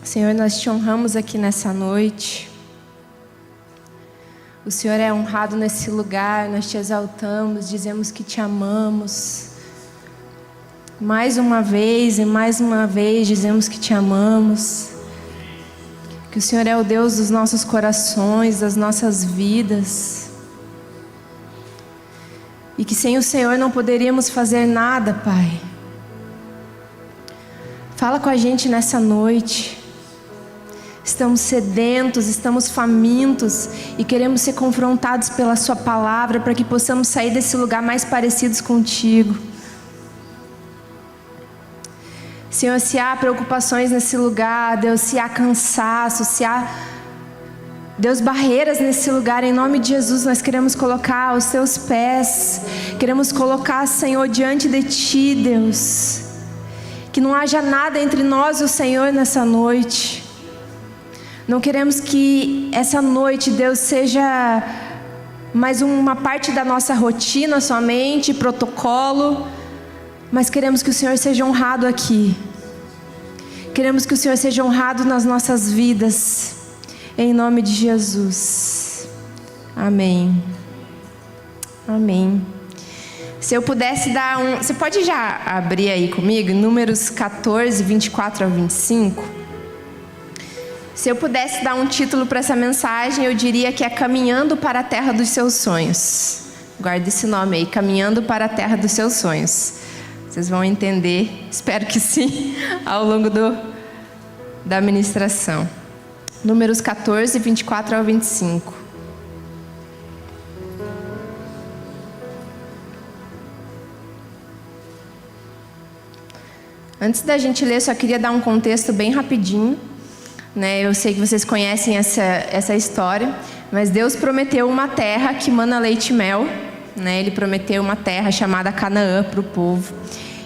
Senhor, nós te honramos aqui nessa noite. O Senhor é honrado nesse lugar, nós te exaltamos, dizemos que te amamos. Mais uma vez e mais uma vez dizemos que te amamos. Que o Senhor é o Deus dos nossos corações, das nossas vidas. E que sem o Senhor não poderíamos fazer nada, Pai. Fala com a gente nessa noite. Estamos sedentos, estamos famintos e queremos ser confrontados pela sua palavra para que possamos sair desse lugar mais parecidos contigo. Senhor, se há preocupações nesse lugar, Deus, se há cansaço, se há, Deus, barreiras nesse lugar, em nome de Jesus, nós queremos colocar aos teus pés, queremos colocar, Senhor, diante de ti, Deus, que não haja nada entre nós e o Senhor nessa noite. Não queremos que essa noite, Deus, seja mais uma parte da nossa rotina somente, protocolo, mas queremos que o Senhor seja honrado aqui. Queremos que o Senhor seja honrado nas nossas vidas, em nome de Jesus. Amém. Amém. Se eu pudesse dar Você pode já abrir aí comigo, Números 14, 24 a 25? Se eu pudesse dar um título para essa mensagem, eu diria que é Caminhando para a Terra dos Seus Sonhos. Guarde esse nome aí, Caminhando para a Terra dos Seus Sonhos. Vocês vão entender, espero que sim, ao longo da ministração. Números 14, 24 ao 25. Antes da gente ler, só queria dar um contexto bem rapidinho. Eu sei que vocês conhecem essa história, mas Deus prometeu uma terra que mana leite e mel. Ele prometeu uma terra chamada Canaã para o povo.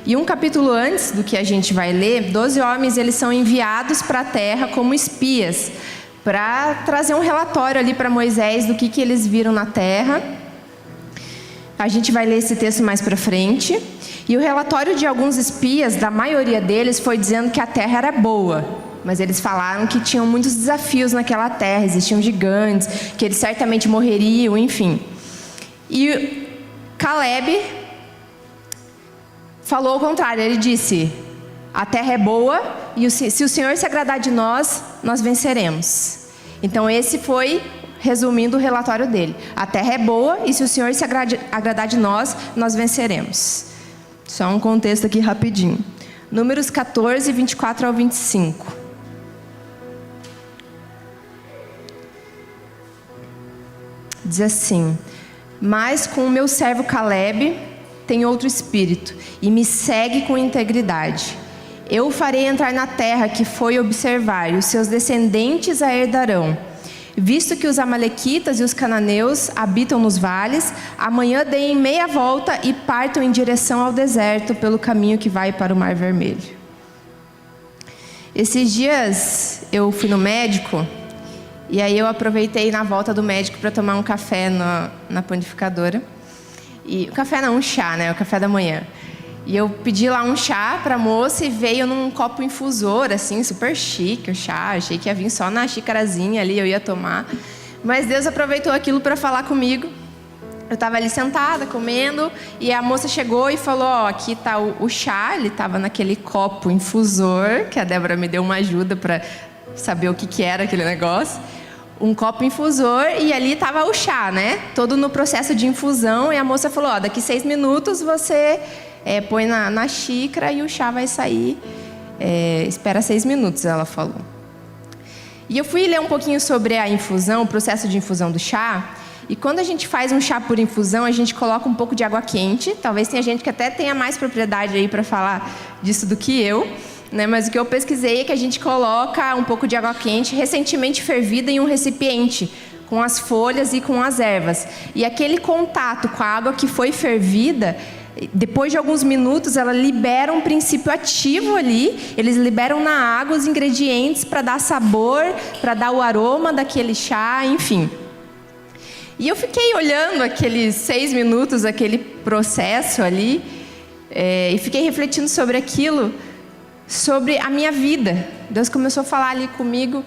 E um capítulo antes do que a gente vai ler, 12 homens eles são enviados para a terra como espias, para trazer um relatório ali para Moisés do que eles viram na terra. A gente vai ler esse texto mais para frente. E o relatório de alguns espias, da maioria deles, foi dizendo que a terra era boa. Mas eles falaram que tinham muitos desafios naquela terra, existiam gigantes, que eles certamente morreriam, enfim. E Caleb falou o contrário, ele disse: a terra é boa e se o Senhor se agradar de nós, nós venceremos. Então esse foi, resumindo, o relatório dele. A terra é boa e se o Senhor se agradar de nós, nós venceremos. Só um contexto aqui rapidinho. Números 14, 24 ao 25. Diz assim: mas com o meu servo Caleb tem outro espírito, e me segue com integridade. Eu o farei entrar na terra que foi observar, e os seus descendentes a herdarão. Visto que os amalequitas e os cananeus habitam nos vales, amanhã deem meia volta e partam em direção ao deserto, pelo caminho que vai para o Mar Vermelho. Esses dias eu fui no médico, e aí eu aproveitei na volta do médico para tomar um café na panificadora. E o café não, um chá, o café da manhã. E eu pedi lá um chá para a moça e veio num copo infusor, assim, super chique o chá. Achei que ia vir só na xicarazinha ali, eu ia tomar. Mas Deus aproveitou aquilo para falar comigo. Eu estava ali sentada, comendo, e a moça chegou e falou: aqui está o chá. Ele estava naquele copo infusor, que a Débora me deu uma ajuda para saber o que era aquele negócio. Um copo infusor e ali estava o chá, todo no processo de infusão. E a moça falou: daqui 6 minutos você põe na xícara e o chá vai sair. Espera 6 minutos, ela falou. E eu fui ler um pouquinho sobre a infusão, o processo de infusão do chá. E quando a gente faz um chá por infusão, a gente coloca um pouco de água quente. Talvez tenha gente que até tenha mais propriedade aí para falar disso do que eu. Mas o que eu pesquisei é que a gente coloca um pouco de água quente recentemente fervida em um recipiente, com as folhas e com as ervas. E aquele contato com a água que foi fervida, depois de alguns minutos, ela libera um princípio ativo ali. Eles liberam na água os ingredientes para dar sabor, para dar o aroma daquele chá, enfim. E eu fiquei olhando aqueles 6 minutos, aquele processo ali, e fiquei refletindo sobre aquilo. sobre a minha vida. Deus começou a falar ali comigo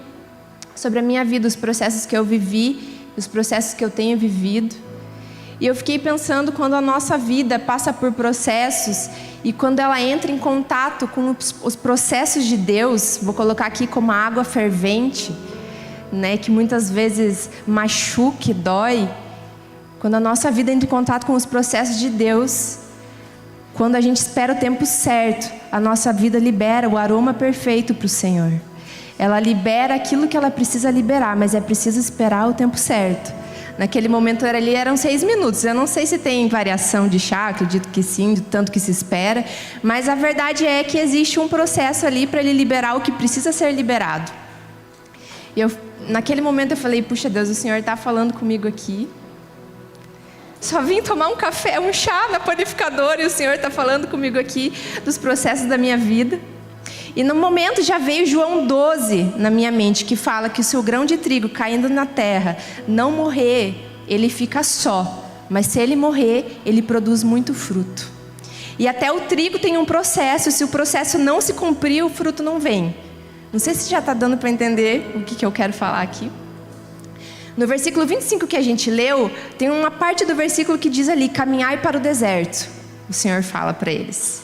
sobre a minha vida, os processos que eu vivi, os processos que eu tenho vivido. E eu fiquei pensando, quando a nossa vida passa por processos e quando ela entra em contato com os processos de Deus, vou colocar aqui como a água fervente, né, que muitas vezes machuca e dói. Quando a nossa vida entra em contato com os processos de Deus, quando a gente espera o tempo certo, a nossa vida libera o aroma perfeito para o Senhor. Ela libera aquilo que ela precisa liberar, mas é preciso esperar o tempo certo. Naquele momento ali eram 6 minutos. Eu não sei se tem variação de chá, acredito que sim, de tanto que se espera. Mas a verdade é que existe um processo ali para ele liberar o que precisa ser liberado. E naquele momento eu falei, puxa Deus, o Senhor está falando comigo aqui. Só vim tomar um café, um chá na panificadora e o Senhor está falando comigo aqui dos processos da minha vida. E no momento já veio João 12 na minha mente, que fala que se o grão de trigo caindo na terra não morrer, ele fica só. Mas se ele morrer, ele produz muito fruto. E até o trigo tem um processo, se o processo não se cumprir, o fruto não vem. Não sei se já está dando para entender o que eu quero falar aqui. No versículo 25 que a gente leu, tem uma parte do versículo que diz ali, caminhai para o deserto. O Senhor fala para eles.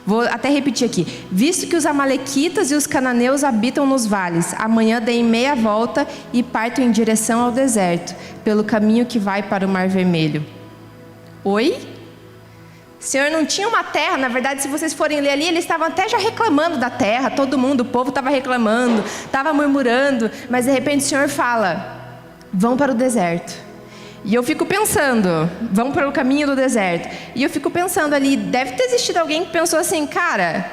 Vou até repetir aqui. Visto que os amalequitas e os cananeus habitam nos vales, amanhã deem meia volta e partam em direção ao deserto, pelo caminho que vai para o Mar Vermelho. Oi? O Senhor não tinha uma terra, na verdade, se vocês forem ler ali, eles estavam até já reclamando da terra, todo mundo, o povo estava reclamando, estava murmurando, mas de repente o Senhor fala, vão para o deserto. E eu fico pensando, vão pelo caminho do deserto. E eu fico pensando ali, deve ter existido alguém que pensou assim, cara,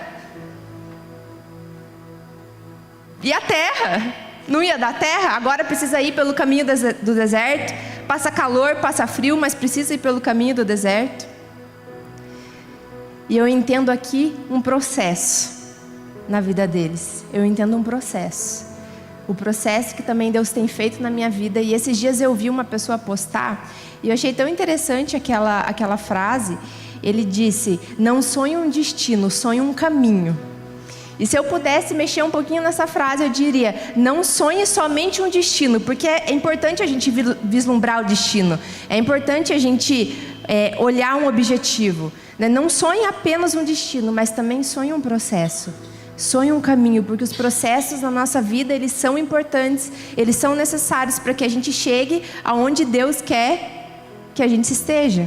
e a terra? Não ia dar terra? Agora precisa ir pelo caminho do deserto? Passa calor, passa frio, mas precisa ir pelo caminho do deserto? E eu entendo aqui um processo na vida deles. Eu entendo um processo. O processo que também Deus tem feito na minha vida. E esses dias eu vi uma pessoa postar e eu achei tão interessante aquela frase. Ele disse, não sonhe um destino, sonhe um caminho. E se eu pudesse mexer um pouquinho nessa frase, eu diria, não sonhe somente um destino, porque é importante a gente vislumbrar o destino. É importante a gente olhar um objetivo, né? Não sonhe apenas um destino, mas também sonhe um processo. Sonhe um caminho, porque os processos na nossa vida, eles são importantes, eles são necessários para que a gente chegue aonde Deus quer que a gente esteja.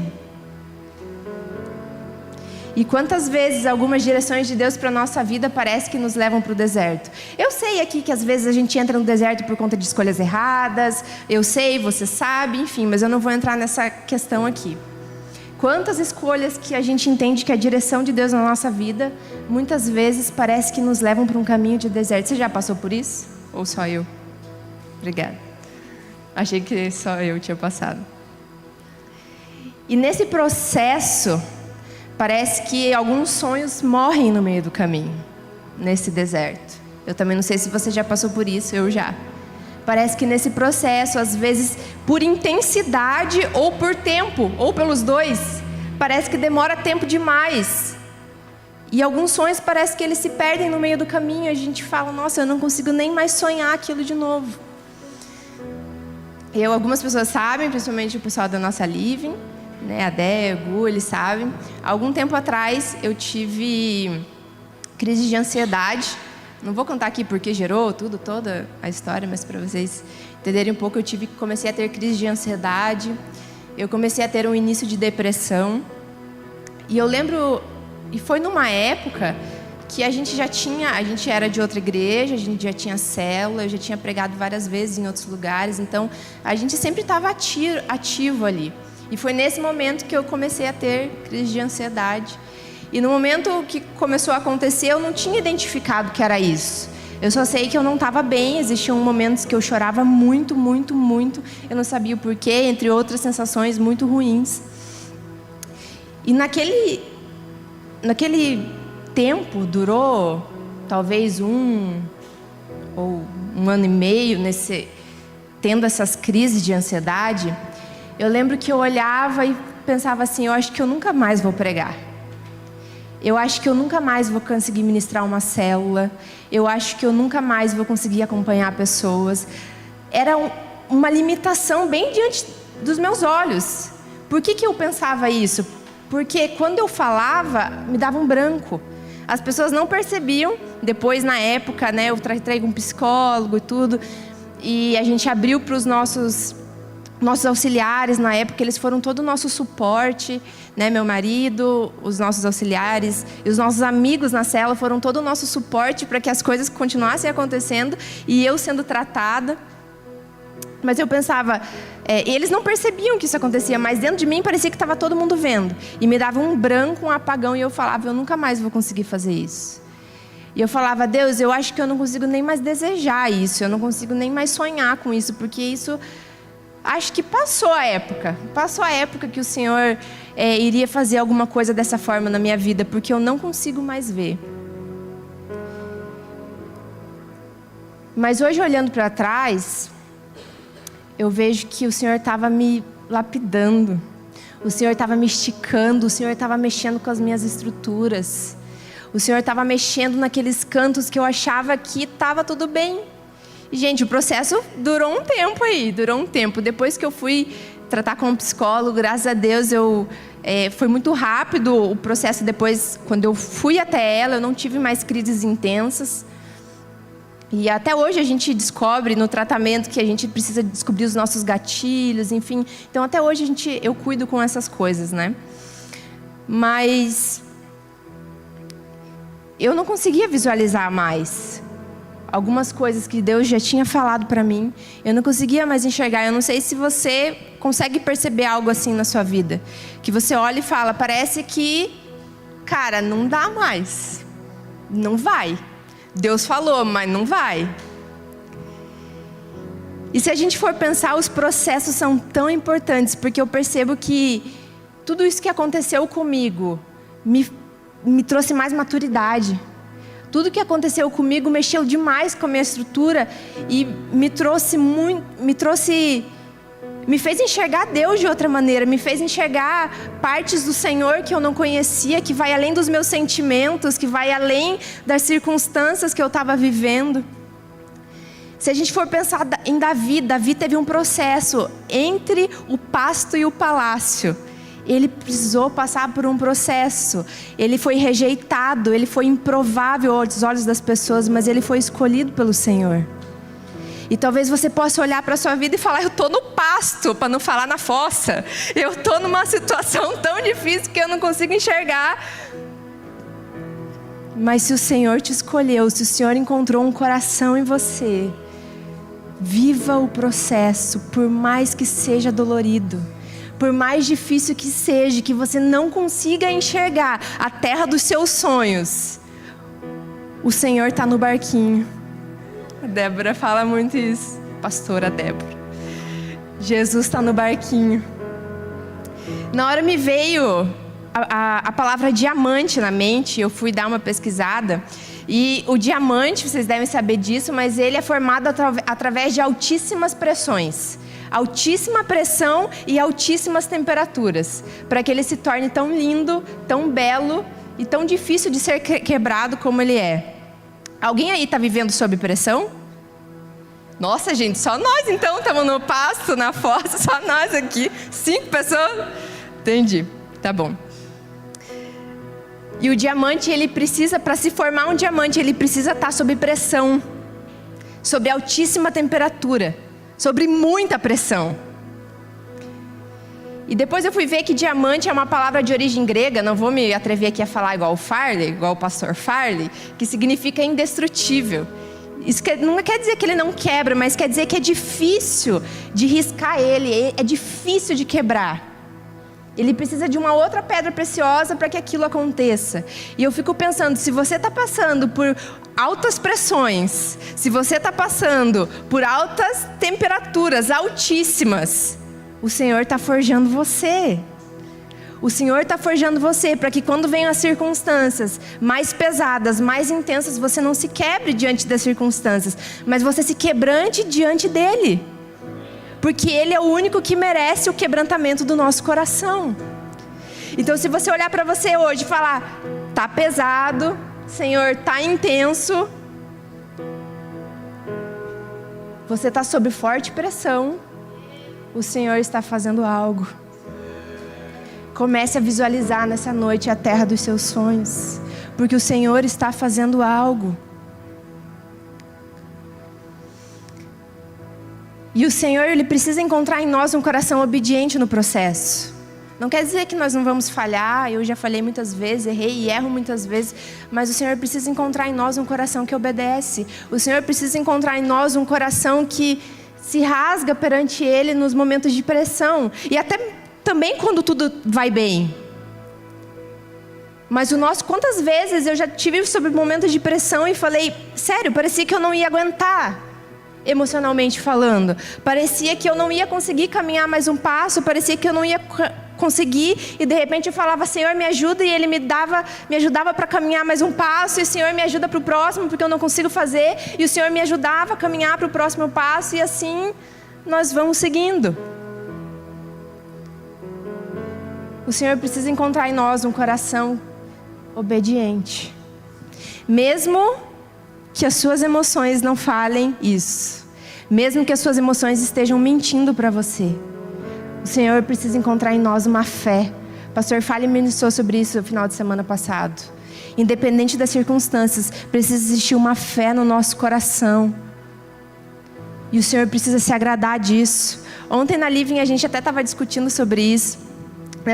E quantas vezes algumas direções de Deus para a nossa vida parece que nos levam para o deserto. Eu sei aqui que às vezes a gente entra no deserto por conta de escolhas erradas, eu sei, você sabe, enfim, mas eu não vou entrar nessa questão aqui. Quantas escolhas que a gente entende que a direção de Deus na nossa vida, muitas vezes parece que nos levam para um caminho de deserto. Você já passou por isso? Ou só eu? Obrigada. Achei que só eu tinha passado. E nesse processo, parece que alguns sonhos morrem no meio do caminho, nesse deserto. Eu também não sei se você já passou por isso, eu já. Parece que nesse processo, às vezes, por intensidade ou por tempo, ou pelos dois, parece que demora tempo demais. E alguns sonhos parece que eles se perdem no meio do caminho. A gente fala, nossa, eu não consigo nem mais sonhar aquilo de novo. Algumas pessoas sabem, principalmente o pessoal da nossa Living, né, a Dé, o Gu, eles sabem. Algum tempo atrás, eu tive crise de ansiedade. Não vou contar aqui porque gerou toda a história, mas para vocês entenderem um pouco, comecei a ter crise de ansiedade, eu comecei a ter um início de depressão. E eu lembro, e foi numa época que a gente era de outra igreja, a gente já tinha célula, eu já tinha pregado várias vezes em outros lugares, então a gente sempre estava ativo ali. E foi nesse momento que eu comecei a ter crise de ansiedade. E no momento que começou a acontecer, eu não tinha identificado que era isso. Eu só sei que eu não estava bem, existiam momentos que eu chorava muito, muito, muito. Eu não sabia o porquê, entre outras sensações muito ruins. E naquele tempo, durou talvez 1 ou 1 ano e meio, tendo essas crises de ansiedade. Eu lembro que eu olhava e pensava assim, eu acho que eu nunca mais vou pregar. Eu acho que eu nunca mais vou conseguir ministrar uma célula. Eu acho que eu nunca mais vou conseguir acompanhar pessoas. Era uma limitação bem diante dos meus olhos. Por que eu pensava isso? Porque quando eu falava, me dava um branco. As pessoas não percebiam. Depois, na época, né, eu traí com um psicólogo e tudo. E a gente abriu para os nossos auxiliares na época. Eles foram todo o nosso suporte, né? Meu marido, os nossos auxiliares e os nossos amigos na célula foram todo o nosso suporte para que as coisas continuassem acontecendo e eu sendo tratada. Mas eu pensava, eles não percebiam que isso acontecia, mas dentro de mim parecia que estava todo mundo vendo. E me dava um branco, um apagão, e eu falava, eu nunca mais vou conseguir fazer isso. E eu falava, Deus, eu acho que eu não consigo nem mais desejar isso, eu não consigo nem mais sonhar com isso, porque isso, acho que passou a época que o Senhor iria fazer alguma coisa dessa forma na minha vida, porque eu não consigo mais ver. Mas hoje, olhando para trás, eu vejo que o Senhor estava me lapidando, o Senhor estava me esticando, o Senhor estava mexendo com as minhas estruturas, o Senhor estava mexendo naqueles cantos que eu achava que estava tudo bem. E, gente, o processo durou um tempo. Depois que eu fui tratar com um psicólogo, graças a Deus, foi muito rápido o processo. Depois, quando eu fui até ela, eu não tive mais crises intensas. E até hoje a gente descobre no tratamento que a gente precisa descobrir os nossos gatilhos, enfim. Então, até hoje eu cuido com essas coisas, né? Mas eu não conseguia visualizar mais algumas coisas que Deus já tinha falado para mim. Eu não conseguia mais enxergar. Eu não sei se você consegue perceber algo assim na sua vida. Que você olha e fala, parece que, cara, não dá mais. Não vai. Deus falou, mas não vai. E se a gente for pensar, os processos são tão importantes, porque eu percebo que tudo isso que aconteceu comigo me trouxe mais maturidade. Tudo que aconteceu comigo mexeu demais com a minha estrutura e me fez enxergar Deus de outra maneira, me fez enxergar partes do Senhor que eu não conhecia, que vai além dos meus sentimentos, que vai além das circunstâncias que eu estava vivendo. Se a gente for pensar em Davi teve um processo entre o pasto e o palácio. Ele precisou passar por um processo. Ele foi rejeitado, ele foi improvável aos olhos das pessoas, mas ele foi escolhido pelo Senhor. E talvez você possa olhar para a sua vida e falar, eu estou no pasto, para não falar na fossa. Eu estou numa situação tão difícil que eu não consigo enxergar. Mas se o Senhor te escolheu, se o Senhor encontrou um coração em você, viva o processo, por mais que seja dolorido. Por mais difícil que seja, que você não consiga enxergar a terra dos seus sonhos, o Senhor está no barquinho. A Débora fala muito isso, pastora Débora. Jesus está no barquinho. Na hora me veio a palavra diamante na mente, eu fui dar uma pesquisada. E o diamante, vocês devem saber disso, mas ele é formado através de altíssimas pressões. Altíssima pressão e altíssimas temperaturas, para que ele se torne tão lindo, tão belo e tão difícil de ser quebrado como ele é. Alguém aí está vivendo sob pressão? Nossa, gente, só nós então estamos no pasto, na fossa, só nós aqui, 5 pessoas. Entendi, tá bom. E o diamante, ele precisa, para se formar um diamante, ele precisa estar sob pressão, sob altíssima temperatura, sobre muita pressão. E depois eu fui ver que diamante é uma palavra de origem grega, não vou me atrever aqui a falar igual o pastor Farley, que significa indestrutível. Isso não quer dizer que ele não quebra, mas quer dizer que é difícil de riscar ele, é difícil de quebrar. Ele precisa de uma outra pedra preciosa para que aquilo aconteça. E eu fico pensando, se você está passando por altas pressões, se você está passando por altas temperaturas altíssimas, o Senhor está forjando você. O Senhor está forjando você para que quando venham as circunstâncias mais pesadas, mais intensas, você não se quebre diante das circunstâncias, mas você se quebrante diante dEle. Porque Ele é o único que merece o quebrantamento do nosso coração. Então, se você olhar para você hoje e falar, tá pesado, Senhor, tá intenso. Você está sob forte pressão. O Senhor está fazendo algo. Comece a visualizar nessa noite a terra dos seus sonhos, porque o Senhor está fazendo algo. E o Senhor, Ele precisa encontrar em nós um coração obediente no processo. Não quer dizer que nós não vamos falhar. Eu já falhei muitas vezes, errei e erro muitas vezes. Mas o Senhor precisa encontrar em nós um coração que obedece. O Senhor precisa encontrar em nós um coração que se rasga perante Ele nos momentos de pressão. E até também quando tudo vai bem. Mas o nosso, quantas vezes eu já tive sobre momentos de pressão e falei, sério, parecia que eu não ia aguentar. Emocionalmente falando, parecia que eu não ia conseguir caminhar mais um passo, parecia que eu não ia conseguir, e de repente eu falava, Senhor, me ajuda, e Ele me ajudava para caminhar mais um passo, e o Senhor me ajuda para o próximo, porque eu não consigo fazer, e o Senhor me ajudava a caminhar para o próximo passo, e assim nós vamos seguindo. O Senhor precisa encontrar em nós um coração obediente, mesmo que as suas emoções não falem isso. Mesmo que as suas emoções estejam mentindo para você. O Senhor precisa encontrar em nós uma fé. O pastor Fale ministrou sobre isso no final de semana passado. Independente das circunstâncias, precisa existir uma fé no nosso coração. E o Senhor precisa se agradar disso. Ontem na Living a gente até estava discutindo sobre isso.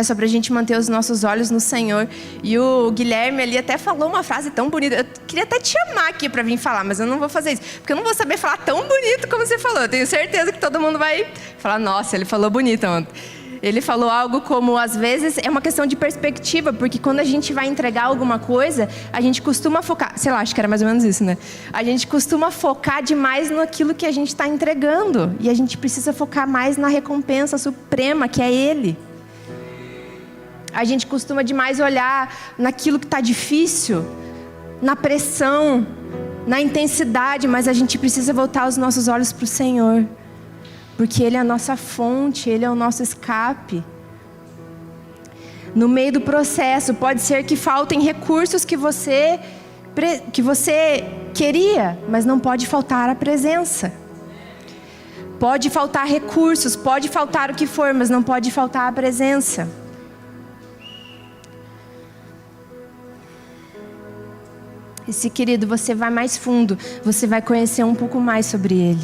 Sobre a gente manter os nossos olhos no Senhor. E o Guilherme ali até falou uma frase tão bonita. Eu queria até te chamar aqui para vir falar, mas eu não vou fazer isso, porque eu não vou saber falar tão bonito como você falou. Eu tenho certeza que todo mundo vai falar, nossa, ele falou bonito ontem. Ele falou algo como, às vezes, é uma questão de perspectiva, porque quando a gente vai entregar alguma coisa, a gente costuma focar, sei lá, acho que era mais ou menos isso, né? A gente costuma focar demais naquilo que a gente está entregando. E a gente precisa focar mais na recompensa suprema, que é Ele. A gente costuma demais olhar naquilo que está difícil, na pressão, na intensidade, mas a gente precisa voltar os nossos olhos para o Senhor, porque Ele é a nossa fonte, Ele é o nosso escape. No meio do processo, pode ser que faltem recursos que você queria, mas não pode faltar a presença. Pode faltar recursos, pode faltar o que for, mas não pode faltar a presença. E se, querido, você vai mais fundo, você vai conhecer um pouco mais sobre Ele.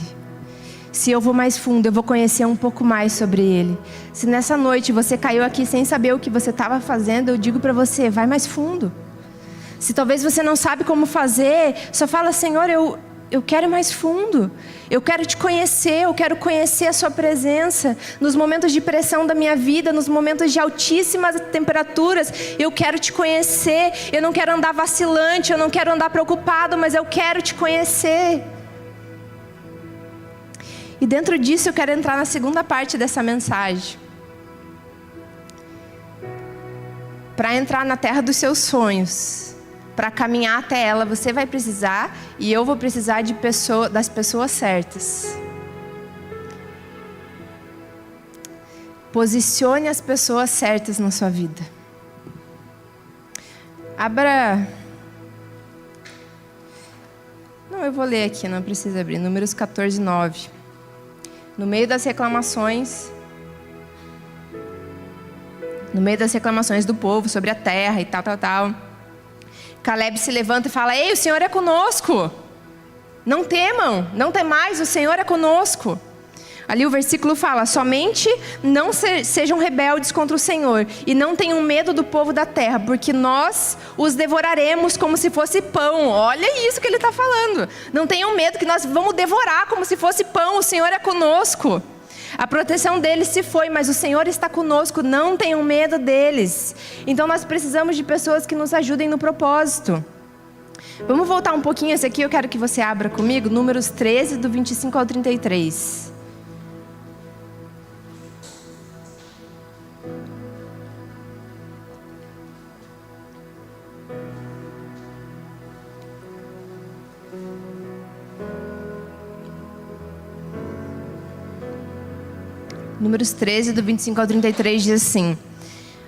Se eu vou mais fundo, eu vou conhecer um pouco mais sobre Ele. Se nessa noite você caiu aqui sem saber o que você estava fazendo, eu digo para você, vai mais fundo. Se talvez você não sabe como fazer, só fala, Senhor, eu quero ir mais fundo. Eu quero te conhecer, eu quero conhecer a sua presença. Nos momentos de pressão da minha vida, nos momentos de altíssimas temperaturas, eu quero te conhecer. Eu não quero andar vacilante, eu não quero andar preocupado, mas eu quero te conhecer. E dentro disso eu quero entrar na segunda parte dessa mensagem. Para entrar na terra dos seus sonhos, para caminhar até ela, você vai precisar, e eu vou precisar das pessoas certas. Posicione as pessoas certas na sua vida. Abra... Não, eu vou ler aqui, não precisa abrir. Números 14, 9. No meio das reclamações do povo sobre a terra e tal, Caleb se levanta e fala, ei, o Senhor é conosco. Não temam, não temais, o Senhor é conosco. Ali o versículo fala, somente não sejam rebeldes contra o Senhor e não tenham medo do povo da terra, porque nós os devoraremos como se fosse pão. Olha isso que ele está falando. Não tenham medo que nós vamos devorar como se fosse pão, o Senhor é conosco. A proteção deles se foi, mas o Senhor está conosco, não tenham medo deles. Então nós precisamos de pessoas que nos ajudem no propósito. Vamos voltar um pouquinho, esse aqui eu quero que você abra comigo, Números 13, do 25 ao 33. Números 13, do 25 ao 33 diz assim: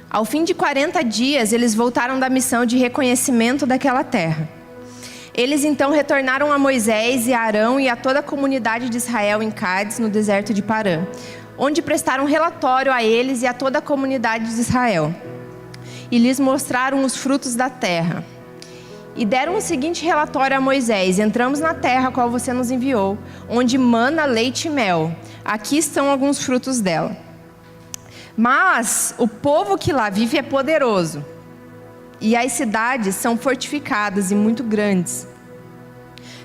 Ao fim de 40 dias, eles voltaram da missão de reconhecimento daquela terra. Eles então retornaram a Moisés e a Arão e a toda a comunidade de Israel em Cádiz, no deserto de Parã, onde prestaram relatório a eles e a toda a comunidade de Israel. E lhes mostraram os frutos da terra. E deram o seguinte relatório a Moisés: entramos na terra a qual você nos enviou, onde mana leite e mel. Aqui estão alguns frutos dela. Mas o povo que lá vive é poderoso, e as cidades são fortificadas e muito grandes.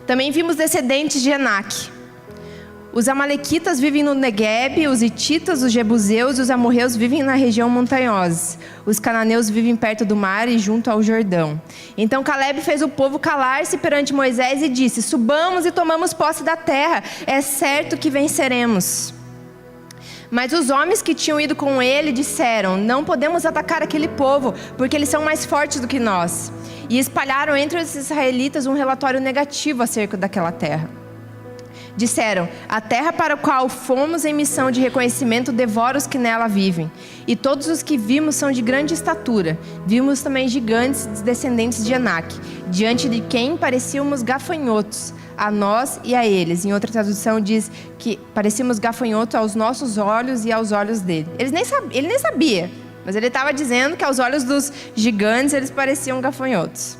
Também vimos descendentes de Enaque. Os amalequitas vivem no Neguebe, os hititas, os jebuseus e os amorreus vivem na região montanhosa. Os cananeus vivem perto do mar e junto ao Jordão. Então Calebe fez o povo calar-se perante Moisés e disse: subamos e tomamos posse da terra, é certo que venceremos. Mas os homens que tinham ido com ele disseram: não podemos atacar aquele povo, porque eles são mais fortes do que nós. E espalharam entre os israelitas um relatório negativo acerca daquela terra. Disseram: a terra para a qual fomos em missão de reconhecimento devora os que nela vivem. E todos os que vimos são de grande estatura. Vimos também gigantes descendentes de Enaque, diante de quem parecíamos gafanhotos, a nós e a eles. Em outra tradução diz que parecíamos gafanhotos aos nossos olhos e aos olhos dele. Ele nem sabia, mas ele estava dizendo que aos olhos dos gigantes eles pareciam gafanhotos.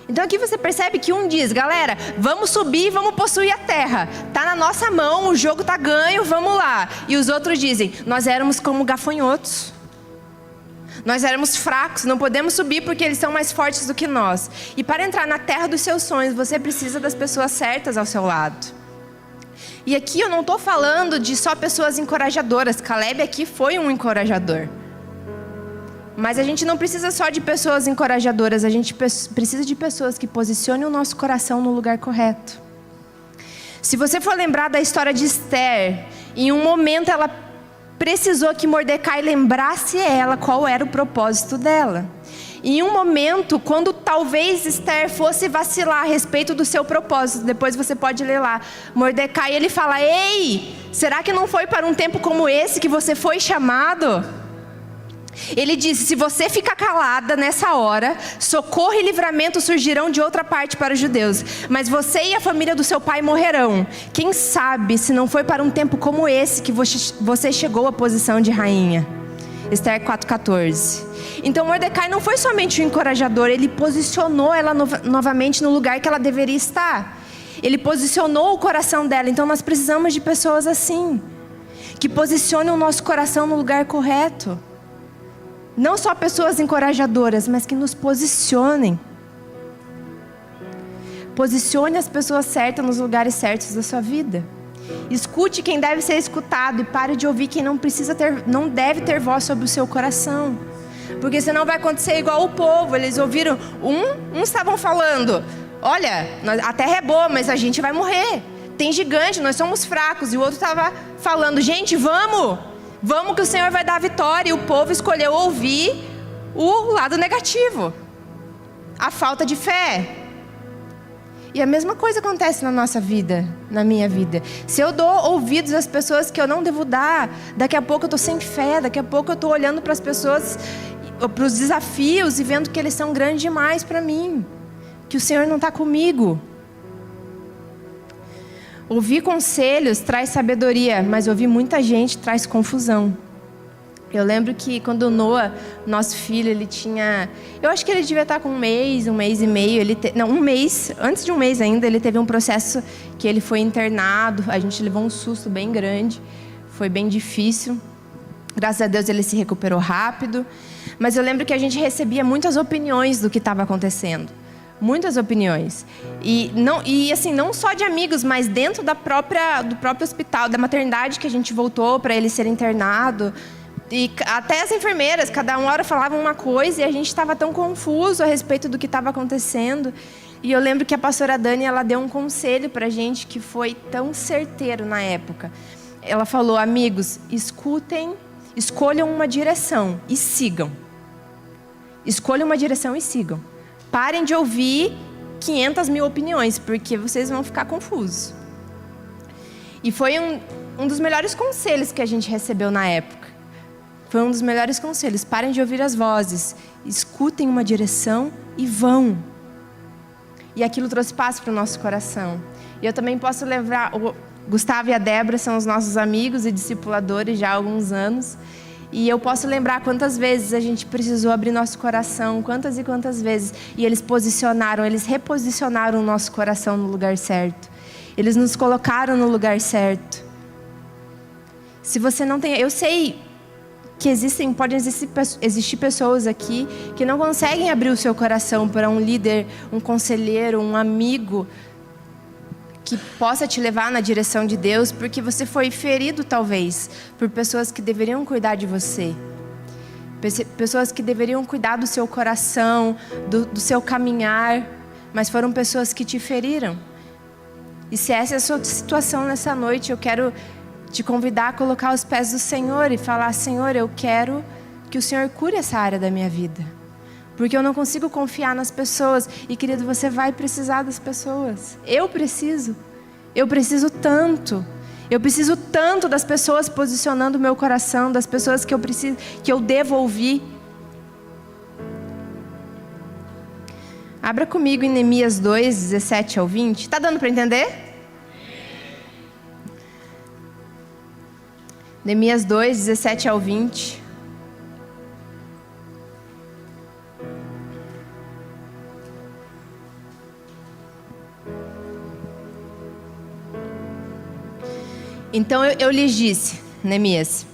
Então aqui você percebe que um diz: galera, vamos subir e vamos possuir a terra. Está na nossa mão, o jogo está ganho, vamos lá. E os outros dizem: nós éramos como gafanhotos. Nós éramos fracos, não podemos subir porque eles são mais fortes do que nós. E para entrar na terra dos seus sonhos, você precisa das pessoas certas ao seu lado. E aqui eu não estou falando de só pessoas encorajadoras. Calebe aqui foi um encorajador. Mas a gente não precisa só de pessoas encorajadoras, a gente precisa de pessoas que posicionem o nosso coração no lugar correto. Se você for lembrar da história de Esther, em um momento ela precisou que Mordecai lembrasse ela qual era o propósito dela. Em um momento, quando talvez Esther fosse vacilar a respeito do seu propósito, depois você pode ler lá, Mordecai, ele fala: ei, será que não foi para um tempo como esse que você foi chamado? Ele disse: se você ficar calada nessa hora, socorro e livramento surgirão de outra parte para os judeus, mas você e a família do seu pai morrerão. Quem sabe se não foi para um tempo como esse que você chegou à posição de rainha. Esther 4,14. Então Mordecai não foi somente um encorajador, ele posicionou ela novamente no lugar que ela deveria estar. Ele posicionou o coração dela. Então nós precisamos de pessoas assim, que posicionem o nosso coração no lugar correto. Não só pessoas encorajadoras, mas que nos posicionem. Posicione as pessoas certas nos lugares certos da sua vida. Escute quem deve ser escutado e pare de ouvir quem não deve ter voz sobre o seu coração. Porque senão vai acontecer igual o povo. Eles ouviram, uns estavam falando: olha, a terra é boa, mas a gente vai morrer. Tem gigante, nós somos fracos. E o outro estava falando: gente, vamos que o Senhor vai dar a vitória. E o povo escolheu ouvir o lado negativo, a falta de fé. E a mesma coisa acontece na nossa vida, na minha vida. Se eu dou ouvidos às pessoas que eu não devo dar, daqui a pouco eu estou sem fé, daqui a pouco eu estou olhando para as pessoas, para os desafios e vendo que eles são grandes demais para mim, que o Senhor não está comigo. Ouvir conselhos traz sabedoria, mas ouvir muita gente traz confusão. Eu lembro que quando o Noah, nosso filho, ele tinha... Eu acho que ele devia estar com um mês e meio. Um mês, antes de um mês ainda, ele teve um processo que ele foi internado. A gente levou um susto bem grande. Foi bem difícil. Graças a Deus ele se recuperou rápido. Mas eu lembro que a gente recebia muitas opiniões do que estava acontecendo. Muitas opiniões. E assim, não só de amigos, mas dentro do próprio hospital, da maternidade que a gente voltou para ele ser internado. E até as enfermeiras, cada uma hora falavam uma coisa e a gente estava tão confuso a respeito do que estava acontecendo. E eu lembro que a pastora Dani, ela deu um conselho para a gente que foi tão certeiro na época. Ela falou: amigos, escutem, escolham uma direção e sigam. Escolham uma direção e sigam. Parem de ouvir 500 mil opiniões, porque vocês vão ficar confusos. E foi um dos melhores conselhos que a gente recebeu na época. Foi um dos melhores conselhos. Parem de ouvir as vozes, escutem uma direção e vão. E aquilo trouxe paz para o nosso coração. E eu também posso lembrar, o Gustavo e a Débora são os nossos amigos e discipuladores já há alguns anos. E eu posso lembrar quantas vezes a gente precisou abrir nosso coração, quantas e quantas vezes. E eles reposicionaram o nosso coração no lugar certo. Eles nos colocaram no lugar certo. Se você não tem... Eu sei que podem existir pessoas aqui que não conseguem abrir o seu coração para um líder, um conselheiro, um amigo que possa te levar na direção de Deus, porque você foi ferido talvez por pessoas que deveriam cuidar de você. Pessoas que deveriam cuidar do seu coração, do seu caminhar, mas foram pessoas que te feriram. E se essa é a sua situação nessa noite, eu quero te convidar a colocar os pés do Senhor e falar: Senhor, eu quero que o Senhor cure essa área da minha vida. Porque eu não consigo confiar nas pessoas. E querido, você vai precisar das pessoas. Eu preciso tanto. Eu preciso tanto das pessoas posicionando o meu coração, das pessoas que eu devo ouvir. Abra comigo em Neemias 2, 17 ao 20. Está dando para entender? Neemias 2, 17 ao 20. Então eu lhes disse, Neemias,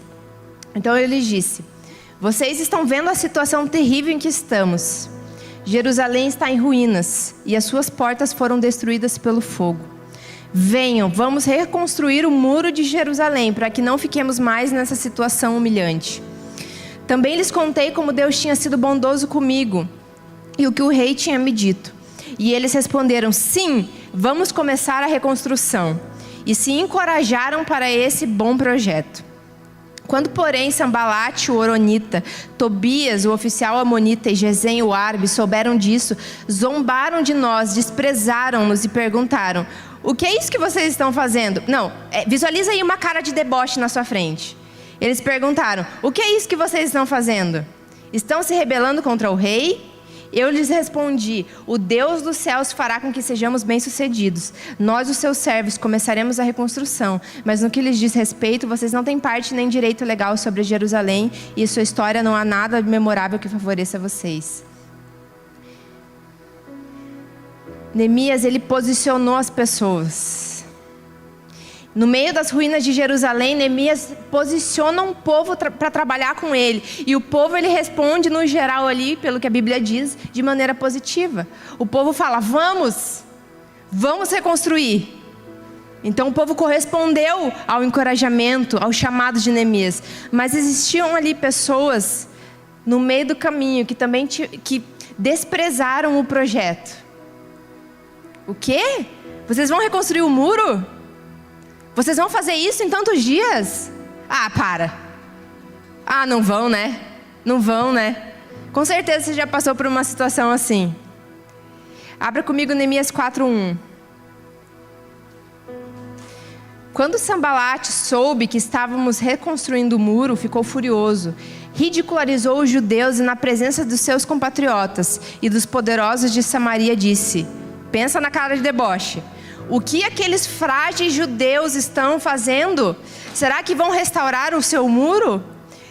vocês estão vendo a situação terrível em que estamos. Jerusalém está em ruínas e as suas portas foram destruídas pelo fogo. Venham, vamos reconstruir o muro de Jerusalém para que não fiquemos mais nessa situação humilhante. Também lhes contei como Deus tinha sido bondoso comigo e o que o rei tinha me dito. E eles responderam: sim, vamos começar a reconstrução. E se encorajaram para esse bom projeto. Quando, porém, Sambalate, o Horonita, Tobias, o oficial amonita, e Gesem, o árabe, souberam disso, zombaram de nós, desprezaram-nos e perguntaram: o que é isso que vocês estão fazendo? Visualiza aí uma cara de deboche na sua frente. Eles perguntaram: o que é isso que vocês estão fazendo? Estão se rebelando contra o rei? Eu lhes respondi: o Deus dos céus fará com que sejamos bem-sucedidos. Nós, os seus servos, começaremos a reconstrução. Mas no que lhes diz respeito, vocês não têm parte nem direito legal sobre Jerusalém, e sua história não há nada memorável que favoreça vocês. Neemias, ele posicionou as pessoas. No meio das ruínas de Jerusalém, Neemias posiciona um povo para trabalhar com ele. E o povo, ele responde no geral ali, pelo que a Bíblia diz, de maneira positiva. O povo fala: vamos reconstruir. Então o povo correspondeu ao encorajamento, ao chamado de Neemias. Mas existiam ali pessoas no meio do caminho que também que desprezaram o projeto. O quê? Vocês vão reconstruir o muro? Vocês vão fazer isso em tantos dias? Ah, para. Ah, não vão, né? Não vão, né? Com certeza você já passou por uma situação assim. Abra comigo Neemias 4:1. Quando Sambalate soube que estávamos reconstruindo o muro, ficou furioso. Ridicularizou os judeus e na presença dos seus compatriotas e dos poderosos de Samaria disse: pensa na cara de deboche. O que aqueles frágeis judeus estão fazendo? Será que vão restaurar o seu muro?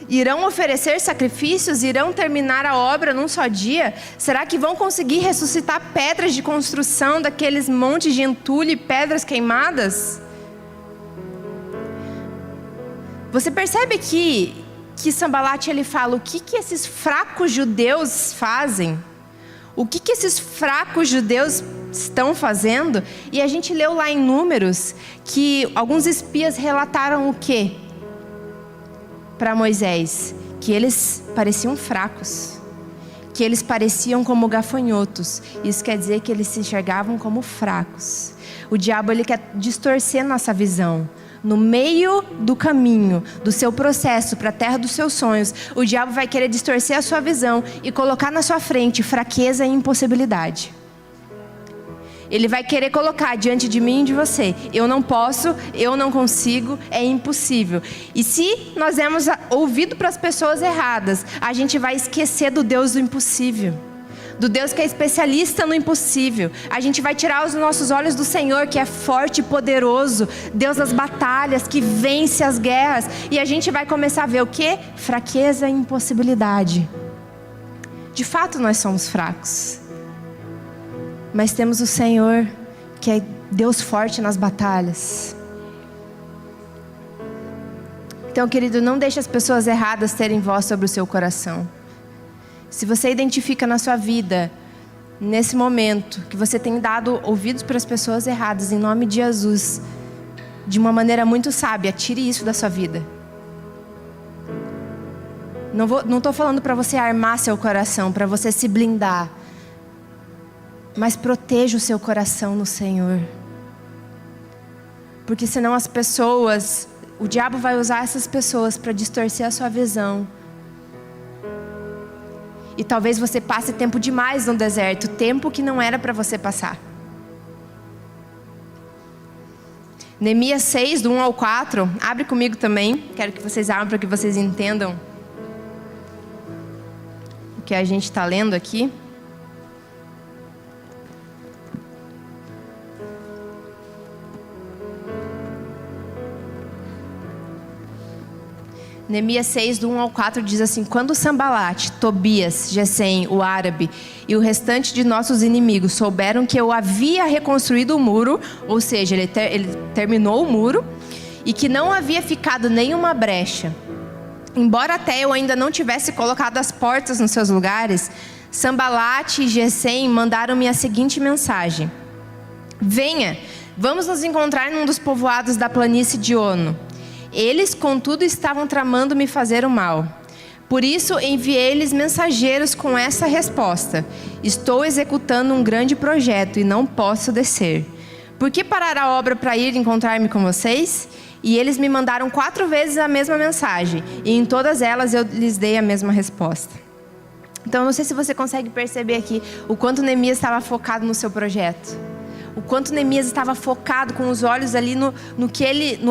Irão oferecer sacrifícios? Irão terminar a obra num só dia? Será que vão conseguir ressuscitar pedras de construção daqueles montes de entulho e pedras queimadas? Você percebe que Sambalate ele fala: o que esses fracos judeus fazem? O que esses fracos judeus estão fazendo? E a gente leu lá em Números que alguns espias relataram o quê? Para Moisés, que eles pareciam fracos, que eles pareciam como gafanhotos. Isso quer dizer que eles se enxergavam como fracos. O diabo ele quer distorcer nossa visão. No meio do caminho, do seu processo para a terra dos seus sonhos, o diabo vai querer distorcer a sua visão e colocar na sua frente fraqueza e impossibilidade. Ele vai querer colocar diante de mim e de você: eu não posso, eu não consigo, é impossível. E se nós demos ouvido para as pessoas erradas, a gente vai esquecer do Deus do impossível, do Deus que é especialista no impossível. A gente vai tirar os nossos olhos do Senhor, que é forte e poderoso, Deus das batalhas, que vence as guerras. E a gente vai começar a ver o quê? Fraqueza e impossibilidade. De fato nós somos fracos, mas temos o Senhor, que é Deus forte nas batalhas. Então, querido, não deixe as pessoas erradas terem voz sobre o seu coração. Se você identifica na sua vida, nesse momento, que você tem dado ouvidos para as pessoas erradas, em nome de Jesus, de uma maneira muito sábia, tire isso da sua vida. Não estou falando para você armar seu coração, para você se blindar. Mas proteja o seu coração no Senhor. Porque senão as pessoas, o diabo vai usar essas pessoas para distorcer a sua visão. E talvez você passe tempo demais no deserto, tempo que não era para você passar. Neemias 6, do 1 ao 4, abre comigo também. Quero que vocês abram para que vocês entendam o que a gente está lendo aqui. Neemias 6, do 1 ao 4 diz assim: quando Sambalate, Tobias, Gesem, o árabe e o restante de nossos inimigos souberam que eu havia reconstruído o muro, ou seja, ele terminou o muro, e que não havia ficado nenhuma brecha, embora até eu ainda não tivesse colocado as portas nos seus lugares, Sambalate e Gesem mandaram-me a seguinte mensagem: venha, vamos nos encontrar num dos povoados da planície de Ono. Eles, contudo, estavam tramando me fazer o mal. Por isso, enviei-lhes mensageiros com essa resposta: estou executando um grande projeto e não posso descer. Por que parar a obra para ir encontrar-me com vocês? E eles me mandaram 4 vezes a mesma mensagem, e em todas elas eu lhes dei a mesma resposta. Então, não sei se você consegue perceber aqui o quanto Neemias estava focado no seu projeto. O quanto Neemias estava focado com os olhos ali no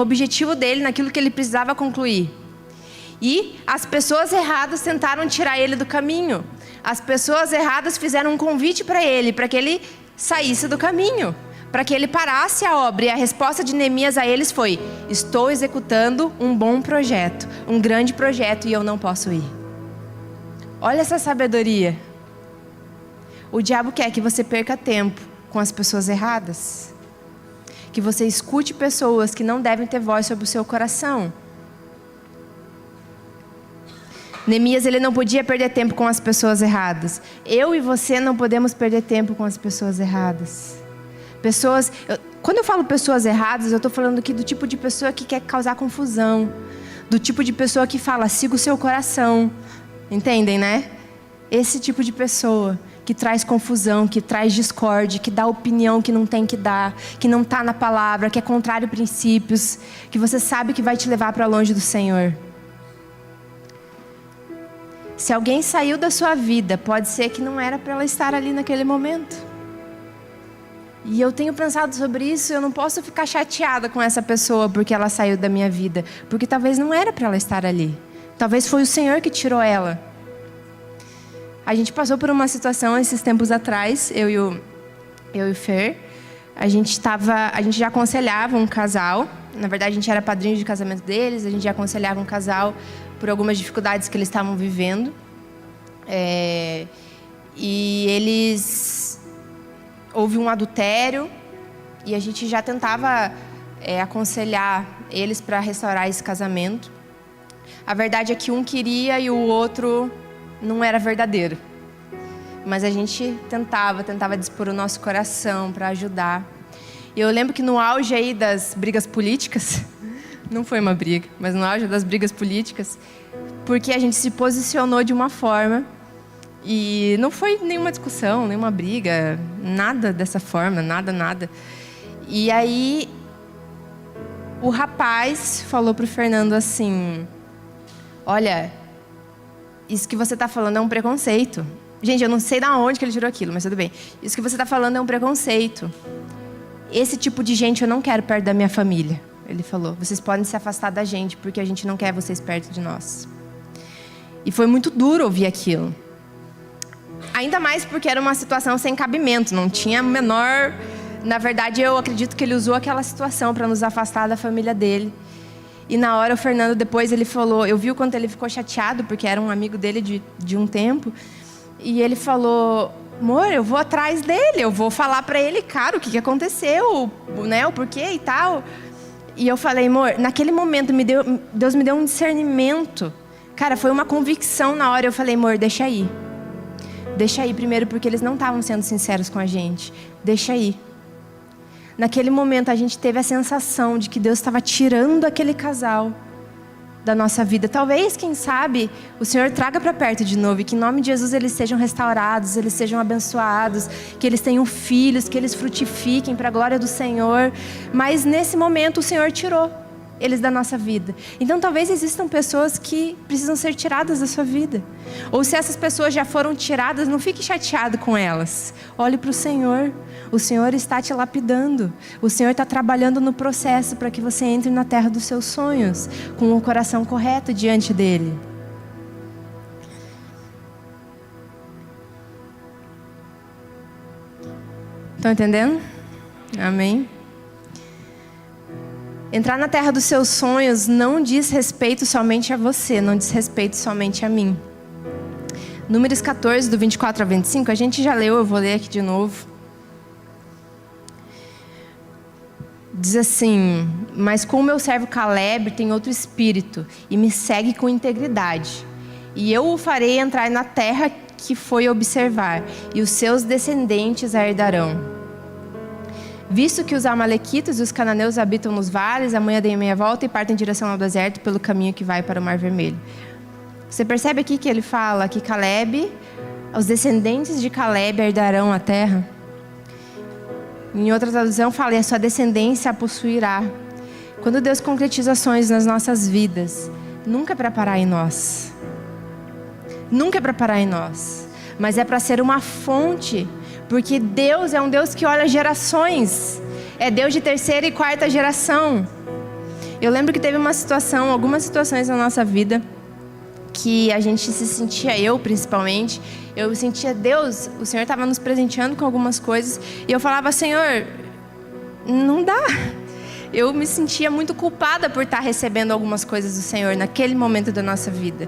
objetivo dele, naquilo que ele precisava concluir. E as pessoas erradas tentaram tirar ele do caminho. As pessoas erradas fizeram um convite para que ele saísse do caminho, para que ele parasse a obra. E a resposta de Neemias a eles foi: estou executando um bom projeto, um grande projeto, e eu não posso ir. Olha essa sabedoria. O diabo quer que você perca tempo com as pessoas erradas, que você escute pessoas que não devem ter voz sobre o seu coração. Neemias, ele não podia perder tempo com as pessoas erradas. Eu e você não podemos perder tempo com as pessoas erradas. Quando eu falo pessoas erradas, eu estou falando aqui do tipo de pessoa que quer causar confusão, do tipo de pessoa que fala: siga o seu coração. Entendem, né? Esse tipo de pessoa que traz confusão, que traz discórdia, que dá opinião que não tem que dar, que não está na palavra, que é contrário a princípios, que você sabe que vai te levar para longe do Senhor. Se alguém saiu da sua vida, pode ser que não era para ela estar ali naquele momento. E eu tenho pensado sobre isso, eu não posso ficar chateada com essa pessoa porque ela saiu da minha vida, porque talvez não era para ela estar ali. Talvez foi o Senhor que tirou ela. A gente passou por uma situação esses tempos atrás, eu e o Fer. A gente já aconselhava um casal. Na verdade, a gente era padrinho de casamento deles. A gente já aconselhava um casal por algumas dificuldades que eles estavam vivendo. E eles... houve um adultério. E a gente já tentava aconselhar eles para restaurar esse casamento. A verdade é que um queria e o outro não era verdadeiro. Mas a gente tentava dispor o nosso coração para ajudar. E eu lembro que no auge aí das brigas políticas, não foi uma briga, mas no auge das brigas políticas, porque a gente se posicionou de uma forma, e não foi nenhuma discussão, nenhuma briga, nada dessa forma, nada. E aí, o rapaz falou pro Fernando assim: olha, isso que você está falando é um preconceito. Gente, eu não sei de onde que ele tirou aquilo, mas tudo bem. Isso que você está falando é um preconceito. Esse tipo de gente eu não quero perto da minha família. Ele falou, vocês podem se afastar da gente, porque a gente não quer vocês perto de nós. E foi muito duro ouvir aquilo. Ainda mais porque era uma situação sem cabimento, não tinha menor... Na verdade, eu acredito que ele usou aquela situação para nos afastar da família dele. E na hora, o Fernando, depois, ele falou... Eu vi o quanto ele ficou chateado, porque era um amigo dele de um tempo. E ele falou... Amor, eu vou atrás dele, eu vou falar para ele, cara, o que aconteceu, né, o porquê e tal. E eu falei, amor, naquele momento Deus me deu um discernimento. Cara, foi uma convicção na hora. Eu falei, amor, deixa aí. Deixa aí primeiro, porque eles não estavam sendo sinceros com a gente. Deixa aí. Naquele momento a gente teve a sensação de que Deus estava tirando aquele casal da nossa vida. Talvez, quem sabe, o Senhor traga para perto de novo e que em nome de Jesus eles sejam restaurados, eles sejam abençoados, que eles tenham filhos, que eles frutifiquem para a glória do Senhor. Mas nesse momento o Senhor tirou eles da nossa vida. Então talvez existam pessoas que precisam ser tiradas da sua vida. Ou se essas pessoas já foram tiradas, não fique chateado com elas. Olhe para o Senhor. O Senhor está te lapidando. O Senhor está trabalhando no processo para que você entre na terra dos seus sonhos, com o coração correto diante dEle. Estão entendendo? Amém? Entrar na terra dos seus sonhos não diz respeito somente a você, não diz respeito somente a mim. Números 14, do 24 a 25, a gente já leu, eu vou ler aqui de novo. Diz assim: mas com o meu servo Caleb tem outro espírito, e me segue com integridade. E eu o farei entrar na terra que foi observar, e os seus descendentes a herdarão. Visto que os amalequitas e os cananeus habitam nos vales, amanhã dei meia volta e partem em direção ao deserto pelo caminho que vai para o Mar Vermelho. Você percebe aqui que ele fala que Caleb, os descendentes de Caleb herdarão a terra? Em outra tradução fala, e a sua descendência a possuirá. Quando Deus concretiza sonhos nas nossas vidas, nunca é para parar em nós. Nunca é para parar em nós. Mas é para ser uma fonte. Porque Deus é um Deus que olha gerações. É Deus de terceira e quarta geração. Eu lembro que teve uma situação, algumas situações na nossa vida, que a gente se sentia, eu principalmente, eu sentia Deus, o Senhor estava nos presenteando com algumas coisas, e eu falava, Senhor, não dá. Eu me sentia muito culpada por estar recebendo algumas coisas do Senhor naquele momento da nossa vida.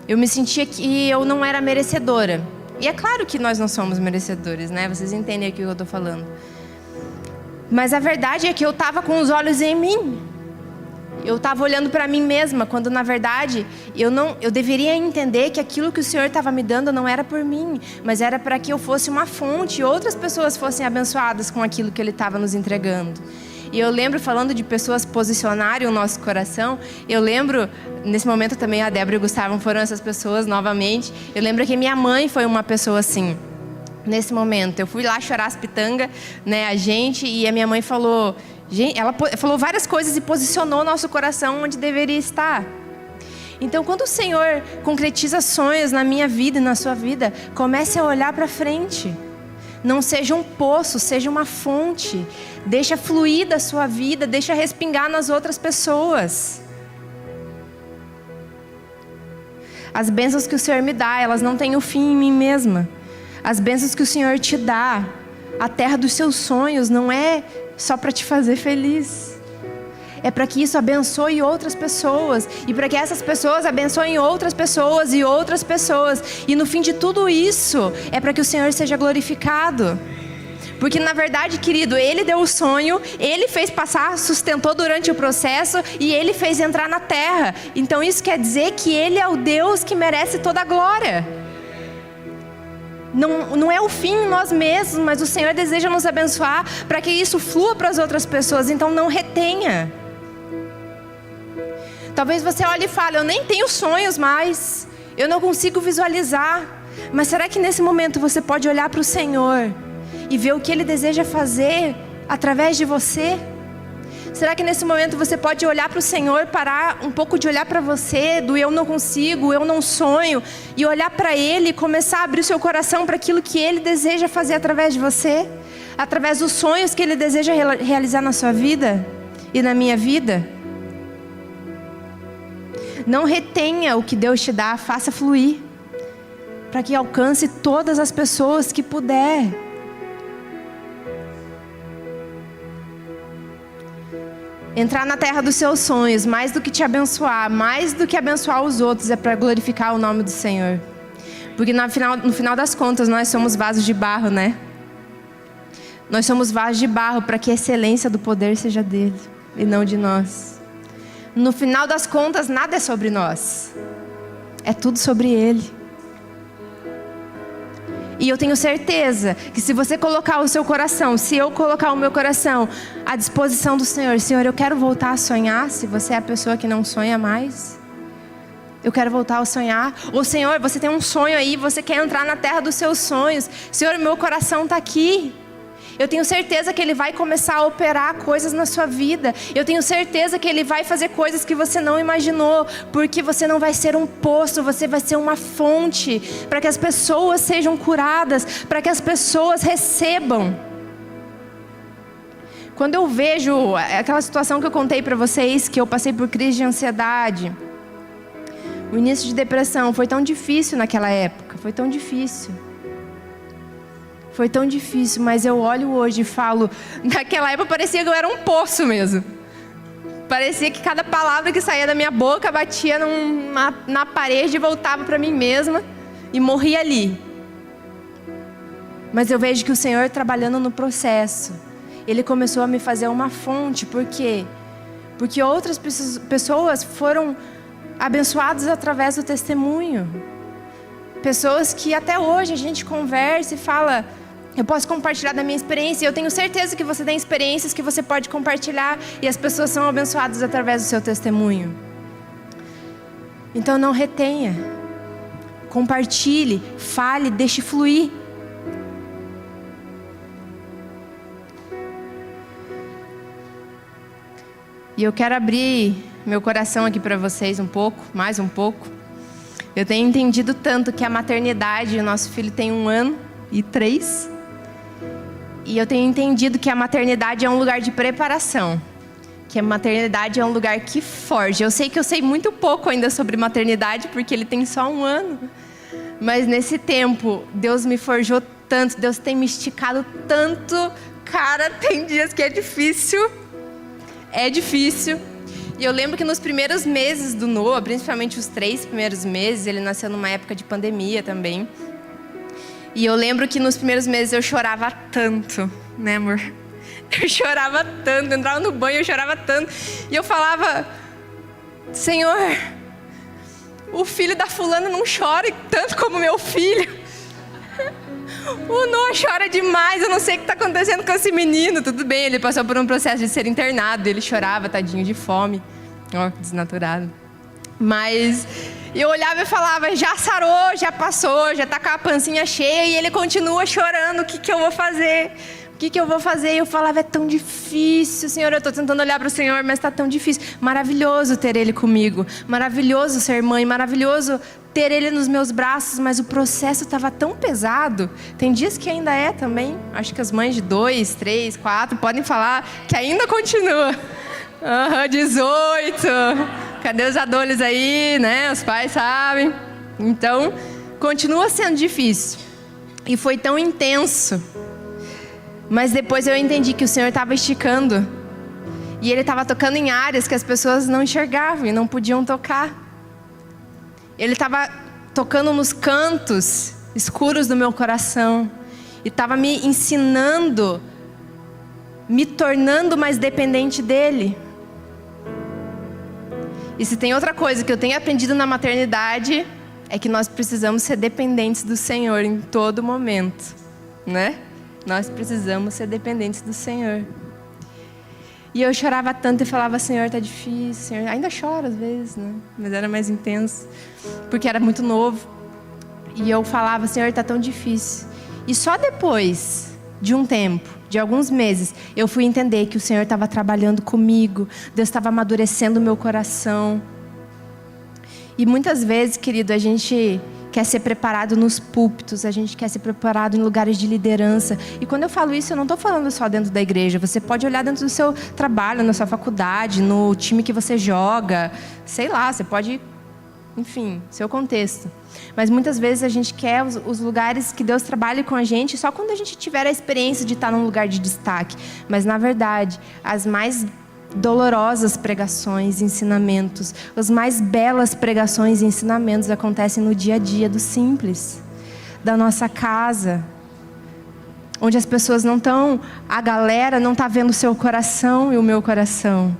Eu me sentia que eu não era merecedora. E é claro que nós não somos merecedores, né? Vocês entendem o que eu estou falando. Mas a verdade é que eu estava com os olhos em mim. Eu estava olhando para mim mesma, quando na verdade eu deveria entender que aquilo que o Senhor estava me dando não era por mim, mas era para que eu fosse uma fonte e outras pessoas fossem abençoadas com aquilo que Ele estava nos entregando. E eu lembro, falando de pessoas posicionarem o nosso coração, eu lembro, nesse momento também a Débora e o Gustavo foram essas pessoas novamente. Eu lembro que minha mãe foi uma pessoa assim, nesse momento. Eu fui lá chorar as pitangas, né, a gente, e a minha mãe falou... Ela falou várias coisas e posicionou nosso coração onde deveria estar. Então, quando o Senhor concretiza sonhos na minha vida e na sua vida, comece a olhar para frente. Não seja um poço, seja uma fonte. Deixa fluir da sua vida, deixa respingar nas outras pessoas. As bênçãos que o Senhor me dá, elas não têm o fim em mim mesma. As bênçãos que o Senhor te dá, a terra dos seus sonhos, não é só para te fazer feliz. É para que isso abençoe outras pessoas. E para que essas pessoas abençoem outras pessoas e outras pessoas. E no fim de tudo isso, é para que o Senhor seja glorificado. Porque na verdade, querido, Ele deu o sonho, Ele fez passar, sustentou durante o processo e Ele fez entrar na terra. Então isso quer dizer que Ele é o Deus que merece toda a glória. Não é o fim em nós mesmos, mas o Senhor deseja nos abençoar para que isso flua para as outras pessoas. Então não retenha. Talvez você olhe e fale, eu nem tenho sonhos mais, eu não consigo visualizar. Mas será que nesse momento você pode olhar para o Senhor e ver o que Ele deseja fazer através de você? Será que nesse momento você pode olhar para o Senhor, parar um pouco de olhar para você, do eu não consigo, eu não sonho, e olhar para Ele e começar a abrir o seu coração para aquilo que Ele deseja fazer através de você? Através dos sonhos que Ele deseja realizar na sua vida e na minha vida? Não retenha o que Deus te dá, faça fluir, para que alcance todas as pessoas que puder. Entrar na terra dos seus sonhos, mais do que te abençoar, mais do que abençoar os outros, é para glorificar o nome do Senhor. Porque no final das contas, nós somos vasos de barro, né? Nós somos vasos de barro para que a excelência do poder seja dele e não de nós. No final das contas, nada é sobre nós. É tudo sobre Ele. E eu tenho certeza que se você colocar o seu coração, se eu colocar o meu coração à disposição do Senhor, Senhor, eu quero voltar a sonhar, se você é a pessoa que não sonha mais. Eu quero voltar a sonhar. Ou Senhor, você tem um sonho aí, você quer entrar na terra dos seus sonhos. Senhor, meu coração está aqui. Eu tenho certeza que Ele vai começar a operar coisas na sua vida. Eu tenho certeza que Ele vai fazer coisas que você não imaginou. Porque você não vai ser um poço, você vai ser uma fonte. Para que as pessoas sejam curadas, para que as pessoas recebam. Quando eu vejo aquela situação que eu contei para vocês, que eu passei por crise de ansiedade, o início de depressão, foi tão difícil naquela época, foi tão difícil. Foi tão difícil, mas eu olho hoje e falo, naquela época parecia que eu era um poço mesmo. Parecia que cada palavra que saía da minha boca batia na parede e voltava para mim mesma e morria ali. Mas eu vejo que o Senhor trabalhando no processo, Ele começou a me fazer uma fonte. Por quê? Porque outras pessoas foram abençoadas através do testemunho. Pessoas que até hoje a gente conversa e fala, eu posso compartilhar da minha experiência. Eu tenho certeza que você tem experiências que você pode compartilhar e as pessoas são abençoadas através do seu testemunho. Então não retenha. Compartilhe, fale, deixe fluir. E eu quero abrir meu coração aqui para vocês um pouco, mais um pouco. Eu tenho entendido tanto que a maternidade, o nosso filho tem 1 ano e 3. E eu tenho entendido que a maternidade é um lugar de preparação. Que a maternidade é um lugar que forja. Eu sei que eu sei muito pouco ainda sobre maternidade, porque ele tem só 1 ano. Mas nesse tempo, Deus me forjou tanto, Deus tem me esticado tanto. Cara, tem dias que é difícil. É difícil. E eu lembro que nos primeiros meses do Noah, principalmente os 3 primeiros meses, ele nasceu numa época de pandemia também. E eu lembro que nos primeiros meses eu chorava tanto, né, amor? Eu chorava tanto, eu entrava no banho, eu chorava tanto. E eu falava, Senhor, o filho da fulana não chora tanto como meu filho. O Noah chora demais, eu não sei o que está acontecendo com esse menino. Tudo bem, ele passou por um processo de ser internado, ele chorava, tadinho, de fome. Ó, desnaturado. Mas eu olhava e falava, já sarou, já passou, já está com a pancinha cheia. E ele continua chorando, o que eu vou fazer? O que eu vou fazer? E eu falava, é tão difícil, Senhor. Eu estou tentando olhar para o Senhor, mas está tão difícil. Maravilhoso ter Ele comigo. Maravilhoso ser mãe, maravilhoso ter Ele nos meus braços, mas o processo estava tão pesado. Tem dias que ainda é também. Acho que as mães de 2, 3, 4 podem falar que ainda continua. 18. Cadê os adolescentes aí, né? Os pais sabem. Então, continua sendo difícil. E foi tão intenso. Mas depois eu entendi que o Senhor estava esticando. E Ele estava tocando em áreas que as pessoas não enxergavam e não podiam tocar. Ele estava tocando nos cantos escuros do meu coração. E estava me ensinando, me tornando mais dependente dEle. E se tem outra coisa que eu tenho aprendido na maternidade, é que nós precisamos ser dependentes do Senhor em todo momento, né? Nós precisamos ser dependentes do Senhor. E eu chorava tanto e falava, Senhor, tá difícil, Senhor. Ainda choro às vezes, né? Mas era mais intenso, porque era muito novo. E eu falava, Senhor, tá tão difícil. E só depois de um tempo, de alguns meses, eu fui entender que o Senhor estava trabalhando comigo, Deus estava amadurecendo o meu coração. E muitas vezes, querido, a gente quer ser preparado nos púlpitos, a gente quer ser preparado em lugares de liderança. E quando eu falo isso, eu não estou falando só dentro da igreja. Você pode olhar dentro do seu trabalho, na sua faculdade, no time que você joga, sei lá, você pode, enfim, seu contexto. Mas muitas vezes a gente quer os lugares que Deus trabalhe com a gente só quando a gente tiver a experiência de estar num lugar de destaque. Mas na verdade, as mais dolorosas pregações, ensinamentos, as mais belas pregações e ensinamentos acontecem no dia a dia do simples, da nossa casa, onde as pessoas não estão, a galera não está vendo o seu coração e o meu coração.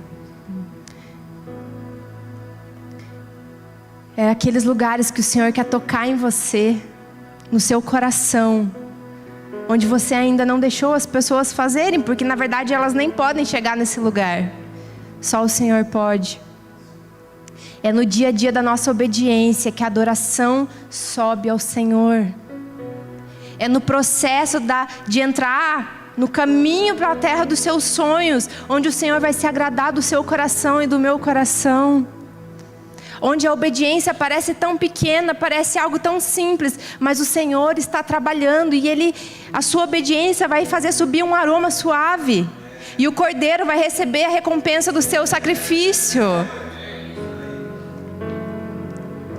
É aqueles lugares que o Senhor quer tocar em você, no seu coração, onde você ainda não deixou as pessoas fazerem, porque na verdade elas nem podem chegar nesse lugar. Só o Senhor pode. É no dia a dia da nossa obediência que a adoração sobe ao Senhor. É no processo de entrar no caminho para a terra dos seus sonhos, onde o Senhor vai se agradar do seu coração e do meu coração. Onde a obediência parece tão pequena, parece algo tão simples, mas o Senhor está trabalhando e a sua obediência vai fazer subir um aroma suave. E o cordeiro vai receber a recompensa do seu sacrifício.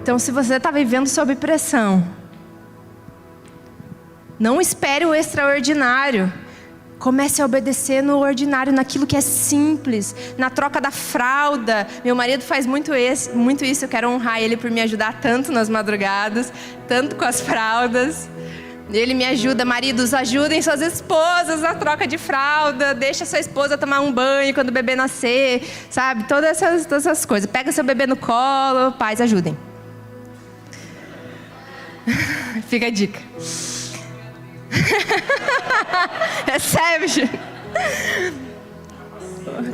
Então, se você está vivendo sob pressão, não espere o extraordinário. Comece a obedecer no ordinário, naquilo que é simples, na troca da fralda. Meu marido faz muito isso, eu quero honrar ele por me ajudar tanto nas madrugadas, tanto com as fraldas. Ele me ajuda, maridos, ajudem suas esposas na troca de fralda, deixa sua esposa tomar um banho quando o bebê nascer, sabe? Todas essas coisas. Pega seu bebê no colo, pais, ajudem. Fica a dica. Recebe.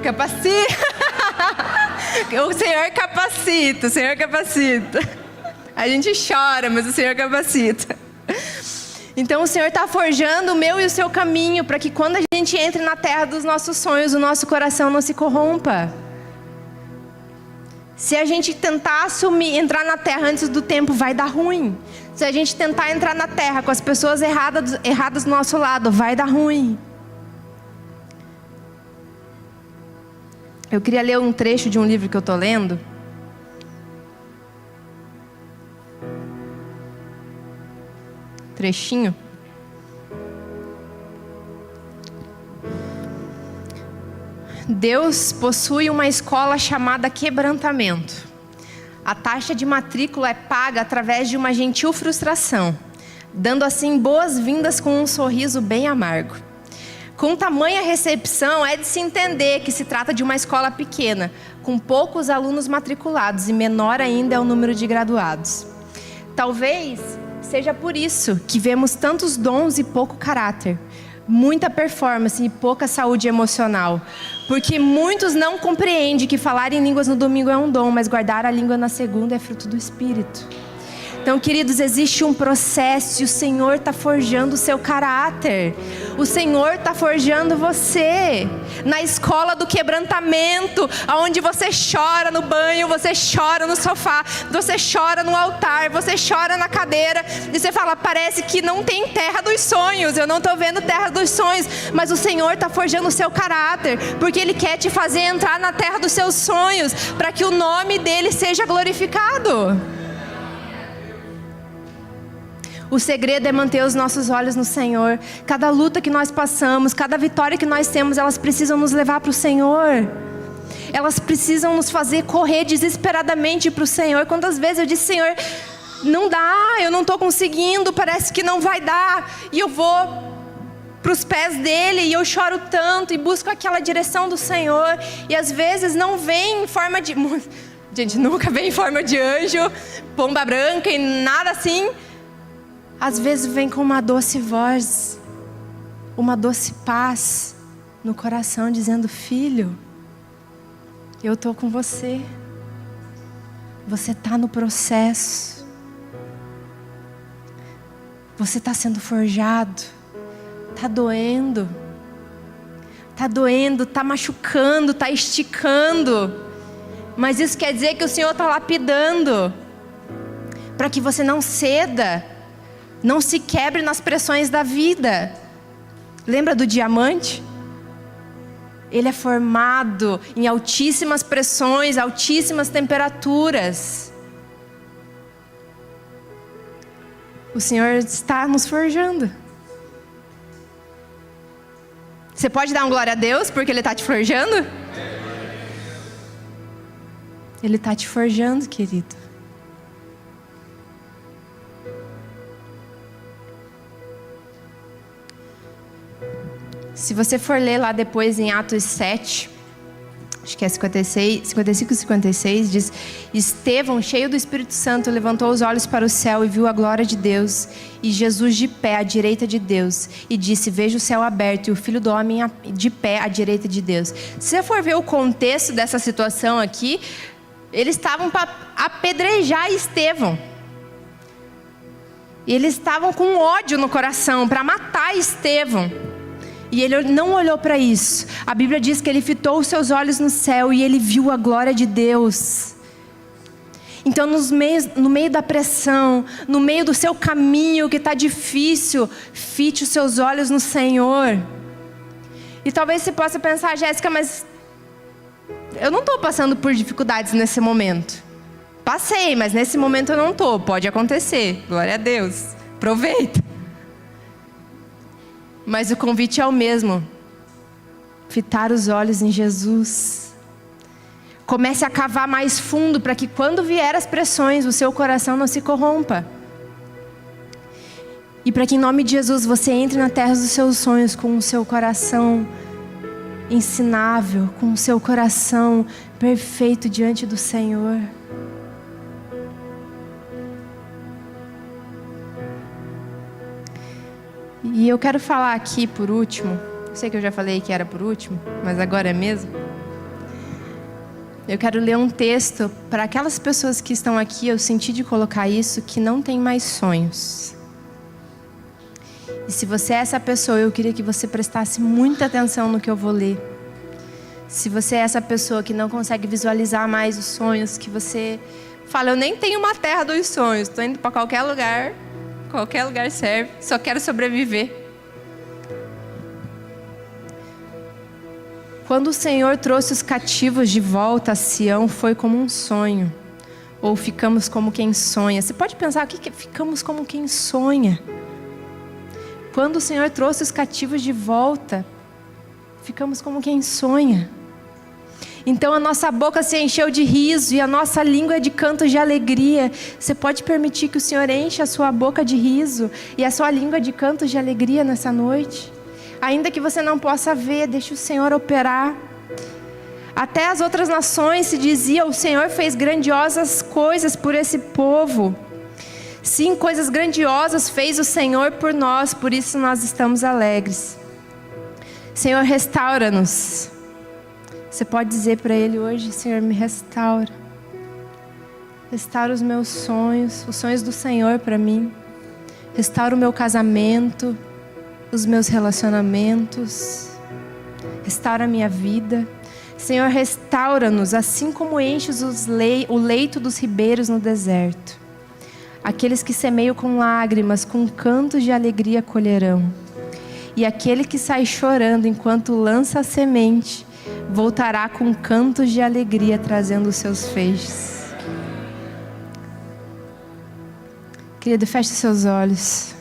Capacita. O Senhor capacita, o Senhor capacita. A gente chora, mas o Senhor capacita. Então o Senhor está forjando o meu e o seu caminho, para que quando a gente entre na terra dos nossos sonhos, o nosso coração não se corrompa. Se a gente tentar entrar na terra antes do tempo, vai dar ruim. Se a gente tentar entrar na terra com as pessoas erradas do nosso lado, vai dar ruim. Eu queria ler um trecho de um livro que eu estou lendo. Trechinho. Deus possui uma escola chamada quebrantamento. A taxa de matrícula é paga através de uma gentil frustração, dando assim boas-vindas com um sorriso bem amargo. Com tamanha recepção, é de se entender que se trata de uma escola pequena, com poucos alunos matriculados e menor ainda é o número de graduados. Talvez seja por isso que vemos tantos dons e pouco caráter, muita performance e pouca saúde emocional. Porque muitos não compreendem que falar em línguas no domingo é um dom, mas guardar a língua na segunda é fruto do Espírito. Então, queridos, existe um processo e o Senhor está forjando o seu caráter. O Senhor está forjando você. Na escola do quebrantamento, onde você chora no banho, você chora no sofá, você chora no altar, você chora na cadeira. E você fala, parece que não tem terra dos sonhos, eu não estou vendo terra dos sonhos. Mas o Senhor está forjando o seu caráter, porque Ele quer te fazer entrar na terra dos seus sonhos, para que o nome dEle seja glorificado. O segredo é manter os nossos olhos no Senhor. Cada luta que nós passamos, cada vitória que nós temos, elas precisam nos levar para o Senhor. Elas precisam nos fazer correr desesperadamente para o Senhor. Quantas vezes eu disse, Senhor, não dá, eu não estou conseguindo, parece que não vai dar. E eu vou para os pés dEle e eu choro tanto e busco aquela direção do Senhor. E às vezes não vem em forma de... Gente, nunca vem em forma de anjo, pomba branca e nada assim. Às vezes vem com uma doce voz, uma doce paz no coração, dizendo, filho, eu estou com você. Você está no processo. Você está sendo forjado. Tá doendo. Tá doendo, tá machucando, tá esticando. Mas isso quer dizer que o Senhor está lapidando, para que você não ceda, não se quebre nas pressões da vida. Lembra do diamante? Ele é formado em altíssimas pressões, altíssimas temperaturas. O Senhor está nos forjando. Você pode dar um glória a Deus porque Ele está te forjando? Ele está te forjando, querido. Se você for ler lá depois em Atos 7, acho que é 55 e 56, diz: Estevão, cheio do Espírito Santo, levantou os olhos para o céu e viu a glória de Deus e Jesus de pé à direita de Deus, e disse: Vejo o céu aberto e o Filho do Homem de pé à direita de Deus. Se você for ver o contexto dessa situação aqui, eles estavam para apedrejar Estevão. E eles estavam com ódio no coração para matar Estevão. E ele não olhou para isso. A Bíblia diz que ele fitou os seus olhos no céu e ele viu a glória de Deus. Então no meio da pressão, no meio do seu caminho que está difícil, fite os seus olhos no Senhor. E talvez você possa pensar: Jéssica, mas eu não estou passando por dificuldades nesse momento. Passei, mas nesse momento eu não estou. Pode acontecer, glória a Deus, aproveita. Mas o convite é o mesmo: fitar os olhos em Jesus. Comece a cavar mais fundo, para que quando vier as pressões, o seu coração não se corrompa. E para que em nome de Jesus você entre na terra dos seus sonhos com o seu coração ensinável, com o seu coração perfeito diante do Senhor. E eu quero falar aqui por último, eu sei que eu já falei que era por último, mas agora é mesmo. Eu quero ler um texto para aquelas pessoas que estão aqui, eu senti de colocar isso, que não tem mais sonhos. E se você é essa pessoa, eu queria que você prestasse muita atenção no que eu vou ler. Se você é essa pessoa que não consegue visualizar mais os sonhos, que você fala: eu nem tenho uma terra dos sonhos, estou indo para qualquer lugar serve, só quero sobreviver. Quando o Senhor trouxe os cativos de volta a Sião, foi como um sonho. Ou ficamos como quem sonha. Você pode pensar: o que é ficamos como quem sonha? Quando o Senhor trouxe os cativos de volta, ficamos como quem sonha. Então a nossa boca se encheu de riso e a nossa língua de cantos de alegria. Você pode permitir que o Senhor encha a sua boca de riso e a sua língua de cantos de alegria nessa noite? Ainda que você não possa ver, deixe o Senhor operar. Até as outras nações se dizia: o Senhor fez grandiosas coisas por esse povo. Sim, coisas grandiosas fez o Senhor por nós, por isso nós estamos alegres. Senhor, restaura-nos. Você pode dizer para Ele hoje: Senhor, me restaura. Restaura os meus sonhos, os sonhos do Senhor para mim. Restaura o meu casamento, os meus relacionamentos. Restaura a minha vida. Senhor, restaura-nos, assim como enches o leito dos ribeiros no deserto. Aqueles que semeiam com lágrimas, com cantos de alegria colherão. E aquele que sai chorando enquanto lança a semente, voltará com cantos de alegria, trazendo os seus feixes. Querido, feche seus olhos.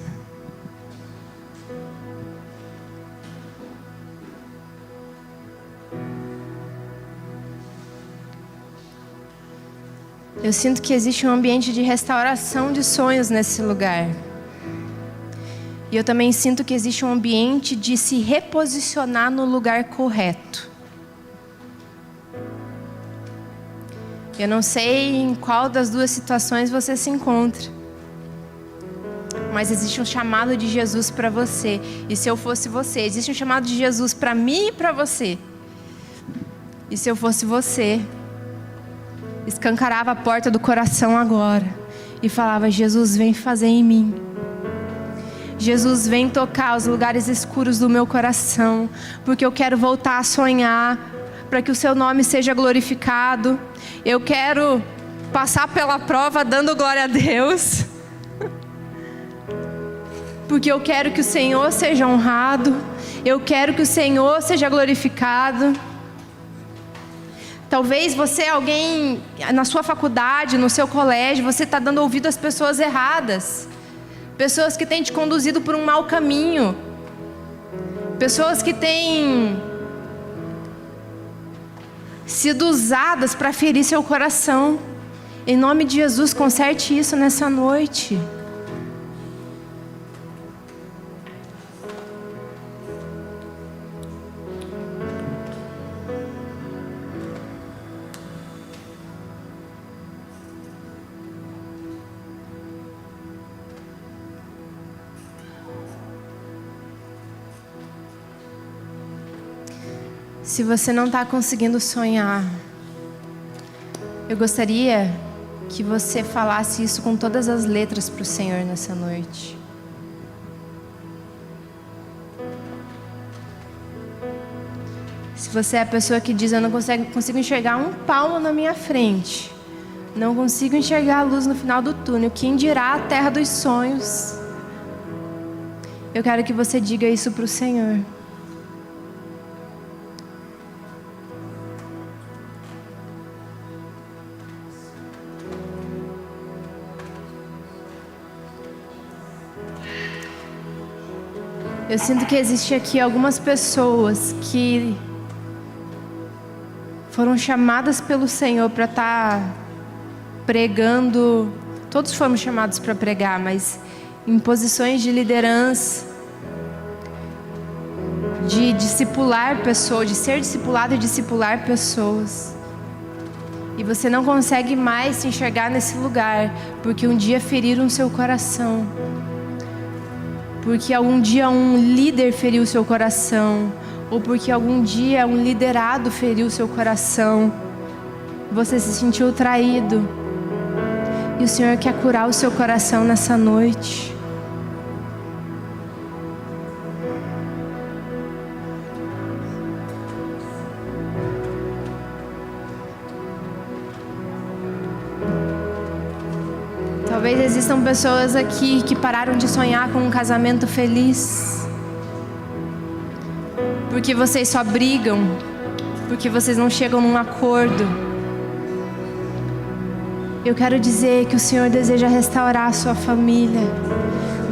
Eu sinto que existe um ambiente de restauração de sonhos nesse lugar. E eu também sinto que existe um ambiente de se reposicionar no lugar correto. Eu não sei em qual das duas situações você se encontra, mas existe um chamado de Jesus para você. E se eu fosse você, existe um chamado de Jesus para mim e para você. E se eu fosse você, escancarava a porta do coração agora e falava: Jesus, vem fazer em mim. Jesus, vem tocar os lugares escuros do meu coração, porque eu quero voltar a sonhar, para que o seu nome seja glorificado. Eu quero passar pela prova dando glória a Deus, porque eu quero que o Senhor seja honrado, eu quero que o Senhor seja glorificado. Talvez você, alguém na sua faculdade, no seu colégio, você está dando ouvido às pessoas erradas, pessoas que têm te conduzido por um mau caminho, pessoas que têm sido usadas para ferir seu coração. Em nome de Jesus, conserte isso nessa noite. Se você não está conseguindo sonhar, eu gostaria que você falasse isso com todas as letras para o Senhor nessa noite. Se você é a pessoa que diz: eu não consigo enxergar um palmo na minha frente, não consigo enxergar a luz no final do túnel, quem dirá a terra dos sonhos? Eu quero que você diga isso para o Senhor. Eu sinto que existe aqui algumas pessoas que foram chamadas pelo Senhor para estar pregando. Todos fomos chamados para pregar, mas em posições de liderança, de discipular pessoas, de ser discipulado e discipular pessoas. E você não consegue mais se enxergar nesse lugar, porque um dia feriram seu coração. Porque algum dia um líder feriu seu coração, ou porque algum dia um liderado feriu seu coração. Você se sentiu traído, e o Senhor quer curar o seu coração nessa noite. Talvez existam pessoas aqui que pararam de sonhar com um casamento feliz, porque vocês só brigam, porque vocês não chegam num acordo. Eu quero dizer que o Senhor deseja restaurar a sua família.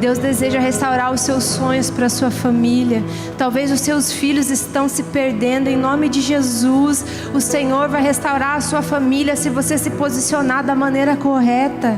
Deus deseja restaurar os seus sonhos para a sua família. Talvez os seus filhos estão se perdendo. Em nome de Jesus, o Senhor vai restaurar a sua família se você se posicionar da maneira correta.